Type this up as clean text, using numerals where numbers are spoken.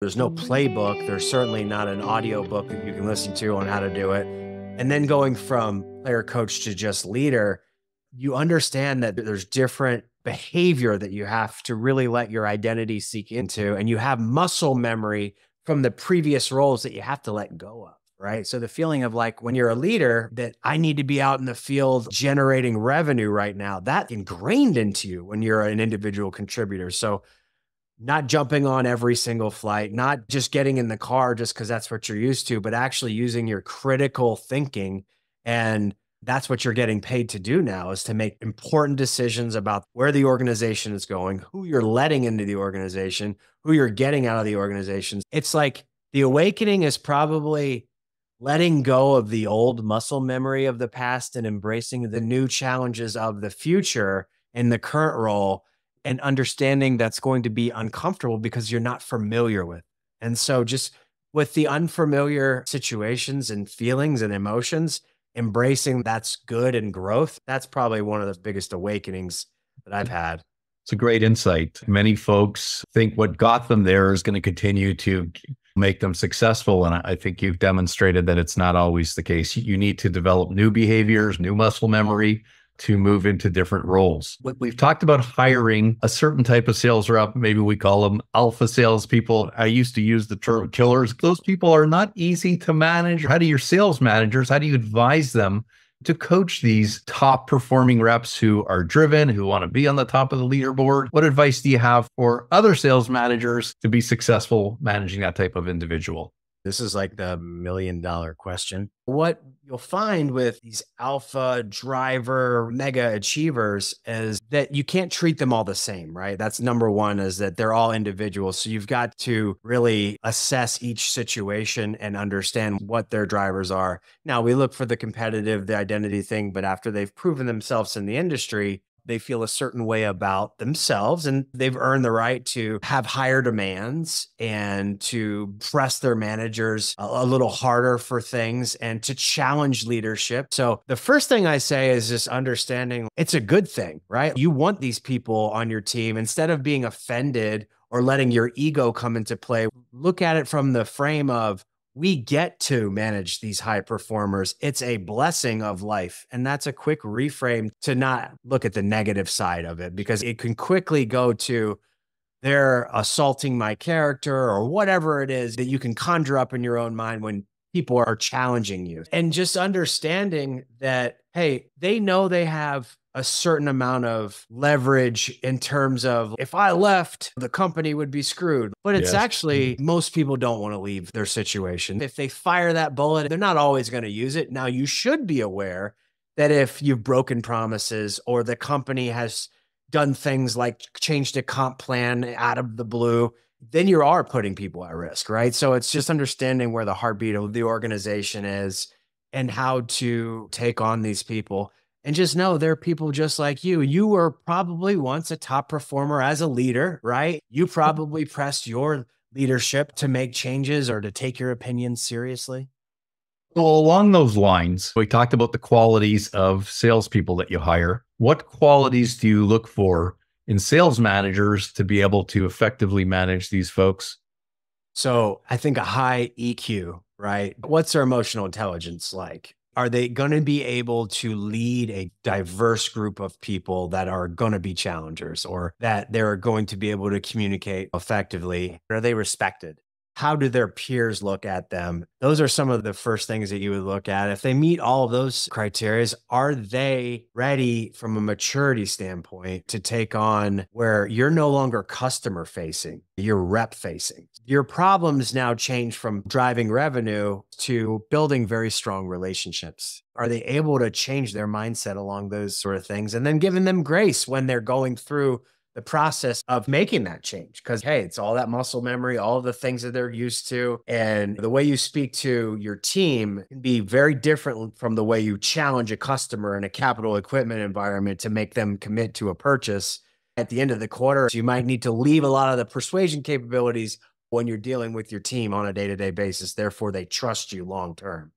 There's no playbook. There's certainly not an audio book that you can listen to on how to do it. And then going from player coach to just leader, you understand that there's different behavior that you have to really let your identity seek into. And you have muscle memory from the previous roles that you have to let go of. Right. So the feeling of like when you're a leader that I need to be out in the field generating revenue right now, that ingrained into you when you're an individual contributor. So not jumping on every single flight, not just getting in the car just because that's what you're used to, but actually using your critical thinking. And that's what you're getting paid to do now is to make important decisions about where the organization is going, who you're letting into the organization, who you're getting out of the organization. It's like the awakening is probably letting go of the old muscle memory of the past and embracing the new challenges of the future in the current role and understanding that's going to be uncomfortable because you're not familiar with. And so just with the unfamiliar situations and feelings and emotions, embracing that's good and growth, that's probably one of the biggest awakenings that I've had. It's a great insight. Many folks think what got them there is going to continue to make them successful. And I think you've demonstrated that it's not always the case. You need to develop new behaviors, new muscle memory to move into different roles. We've talked about hiring a certain type of sales rep. Maybe we call them alpha salespeople. I used to use the term killers. Those people are not easy to manage. How do your sales managers, how do you advise them to coach these top performing reps who are driven, who want to be on the top of the leaderboard? What advice do you have for other sales managers to be successful managing that type of individual? This is like the $1 million question. What you'll find with these alpha driver mega achievers is that you can't treat them all the same, right? That's number one, is that they're all individuals. So you've got to really assess each situation and understand what their drivers are. Now, we look for the competitive, the identity thing, but after they've proven themselves in the industry, they feel a certain way about themselves and they've earned the right to have higher demands and to press their managers a little harder for things and to challenge leadership. So the first thing I say is just understanding it's a good thing, right? You want these people on your team instead of being offended or letting your ego come into play. Look at it from the frame of we get to manage these high performers. It's a blessing of life. And that's a quick reframe to not look at the negative side of it because it can quickly go to they're assaulting my character or whatever it is that you can conjure up in your own mind when people are challenging you. And just understanding that, hey, they know they have a certain amount of leverage in terms of if I left, the company would be screwed. But it's actually, most people don't want to leave their situation. If they fire that bullet, they're not always going to use it. Now, you should be aware that if you've broken promises or the company has done things like changed a comp plan out of the blue, then you are putting people at risk, right? So it's just understanding where the heartbeat of the organization is and how to take on these people. And just know they're people just like you. You were probably once a top performer as a leader, right? You probably pressed your leadership to make changes or to take your opinions seriously. Well, along those lines, we talked about the qualities of salespeople that you hire. What qualities do you look for in sales managers to be able to effectively manage these folks? So I think a high EQ, right? What's their emotional intelligence like? Are they going to be able to lead a diverse group of people that are going to be challengers or that they're going to be able to communicate effectively? Are they respected? How do their peers look at them? Those are some of the first things that you would look at. If they meet all of those criteria, are they ready from a maturity standpoint to take on where you're no longer customer facing, you're rep facing? Your problems now change from driving revenue to building very strong relationships. Are they able to change their mindset along those sort of things and then giving them grace when they're going through the process of making that change? Because, hey, it's all that muscle memory, all of the things that they're used to. And the way you speak to your team can be very different from the way you challenge a customer in a capital equipment environment to make them commit to a purchase. At the end of the quarter, you might need to leave a lot of the persuasion capabilities when you're dealing with your team on a day-to-day basis. Therefore, they trust you long term.